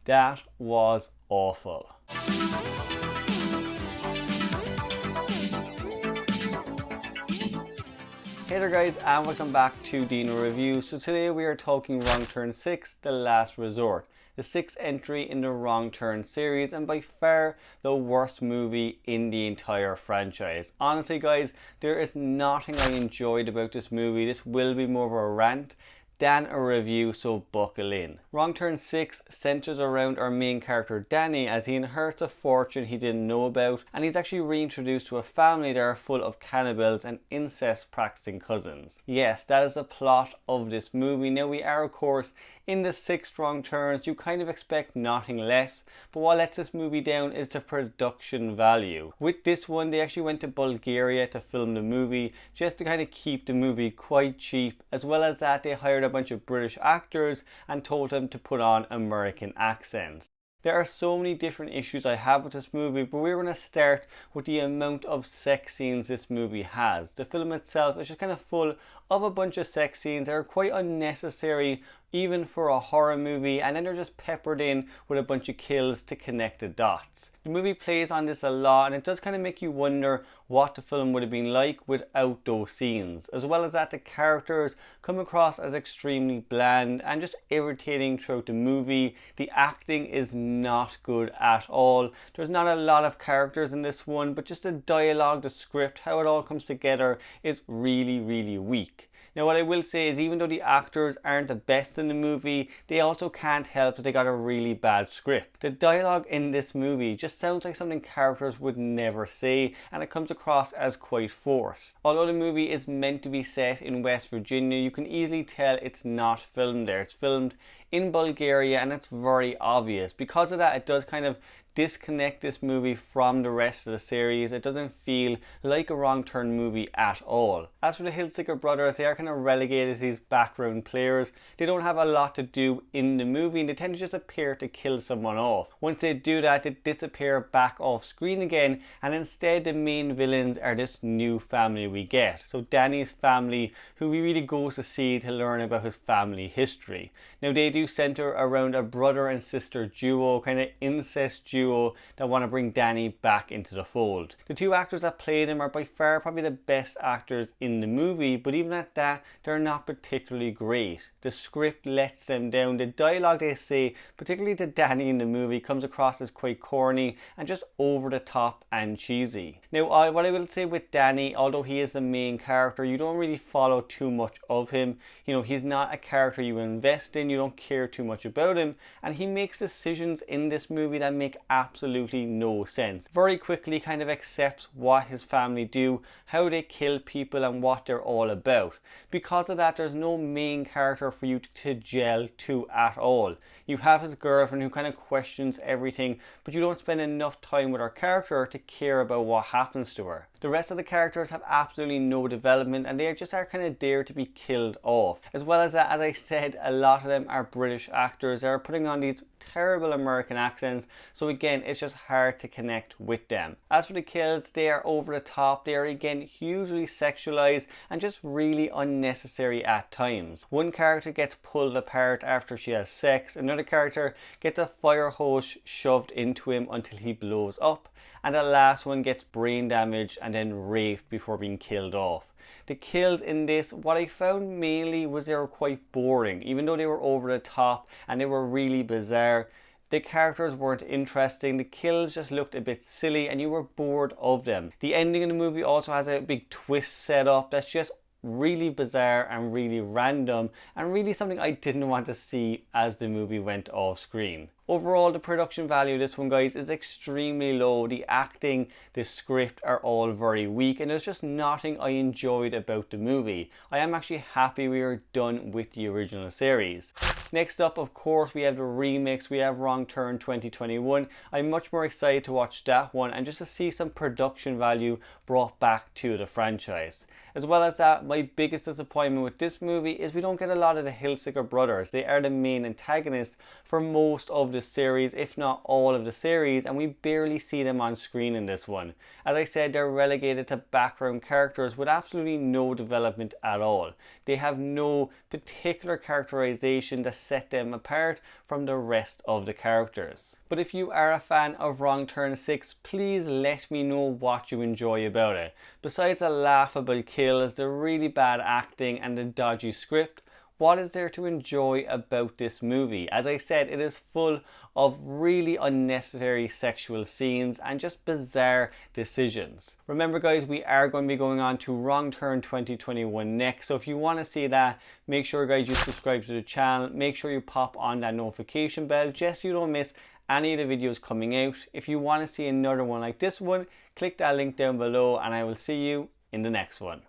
That was awful. Hey there guys, and welcome back to Dino Reviews. So today we are talking Wrong Turn 6, The Last Resort. The sixth entry in the Wrong Turn series, and by far the worst movie in the entire franchise. Honestly guys, there is nothing I enjoyed about this movie. This will be more of a rant than a review, so buckle in. Wrong Turn 6 centers around our main character Danny as he inherits a fortune he didn't know about, and he's actually reintroduced to a family that are full of cannibals and incest practicing cousins. Yes, that is the plot of this movie. Now we are of course in the sixth Wrong Turns. You kind of expect nothing less, but what lets this movie down is the production value. With this one, they actually went to Bulgaria to film the movie just to kind of keep the movie quite cheap. As well as that, they hired a bunch of British actors and told them to put on American accents. There are so many different issues I have with this movie, but we're going to start with the amount of sex scenes this movie has. The film itself is just kind of full of a bunch of sex scenes that are quite unnecessary even for a horror movie, and then they're just peppered in with a bunch of kills to connect the dots. The movie plays on this a lot, and it does kind of make you wonder what the film would have been like without those scenes. As well as that, the characters come across as extremely bland and just irritating throughout the movie. The acting is not good at all. There's not a lot of characters in this one, but just the dialogue, the script, how it all comes together is really weak. Now what I will say is, even though the actors aren't the best in the movie, they also can't help that they got a really bad script. The dialogue in this movie just sounds like something characters would never say, and it comes across as quite forced. Although the movie is meant to be set in West Virginia, you can easily tell it's not filmed there. It's filmed in Bulgaria, and it's very obvious. Because of that, it does kind of disconnect this movie from the rest of the series. It doesn't feel like a Wrong Turn movie at all. As for the Hiltziger brothers, they are kind of relegated to these background players. They don't have a lot to do in the movie, and they tend to just appear to kill someone off. Once they do that, they disappear back off screen again, and instead the main villains are this new family we get. So Danny's family, who we really go to see to learn about his family history. Now they do center around a brother and sister duo, kind of incest duo that want to bring Danny back into the fold. The two actors that play them are by far probably the best actors in the movie, but even at that, they're not particularly great. The script lets them down. The dialogue they say, particularly to Danny in the movie, comes across as quite corny and just over the top and cheesy. Now what I will say with Danny, although he is the main character, you don't really follow too much of him. You know, he's not a character you invest in, you don't care too much about him, and he makes decisions in this movie that make absolutely no sense. Very quickly kind of accepts what his family do, how they kill people, and what they're all about. Because of that, there's no main character for you to gel to at all. You have his girlfriend who kind of questions everything, but you don't spend enough time with her character to care about what happens to her. The rest of the characters have absolutely no development, and they just are kind of there to be killed off. As well as that, as I said, a lot of them are British actors that are putting on these terrible American accents, so again it's just hard to connect with them. As for the kills, they are over the top. They are again hugely sexualized and just really unnecessary at times. One character gets pulled apart after she has sex, another character gets a fire hose shoved into him until he blows up, and the last one gets brain damage and then raped before being killed off. The kills in this, what I found mainly was they were quite boring. Even though they were over the top and they were really bizarre, the characters weren't interesting, the kills just looked a bit silly and you were bored of them. The ending of the movie also has a big twist set up that's just really bizarre and really random, and really something I didn't want to see as the movie went off screen. Overall, the production value of this one, guys, is extremely low. The acting, the script are all very weak, and there's just nothing I enjoyed about the movie. I am actually happy we are done with the original series. Next up, of course, we have the remix. We have Wrong Turn 2021. I'm much more excited to watch that one and just to see some production value brought back to the franchise. As well as that, my biggest disappointment with this movie is we don't get a lot of the Hiltziger brothers. They are the main antagonists for most of the the series, if not all of the series, and we barely see them on screen in this one. As I said, they're relegated to background characters with absolutely no development at all. They have no particular characterization to set them apart from the rest of the characters. But if you are a fan of Wrong Turn 6, please let me know what you enjoy about it. Besides the laughable kills, the really bad acting and the dodgy script, what is there to enjoy about this movie? As I said, it is full of really unnecessary sexual scenes and just bizarre decisions. Remember guys, we are going to be going on to Wrong Turn 2021 next, so if you want to see that, make sure guys you subscribe to the channel, make sure you pop on that notification bell just so you don't miss any of the videos coming out. If you want to see another one like this one, click that link down below and I will see you in the next one.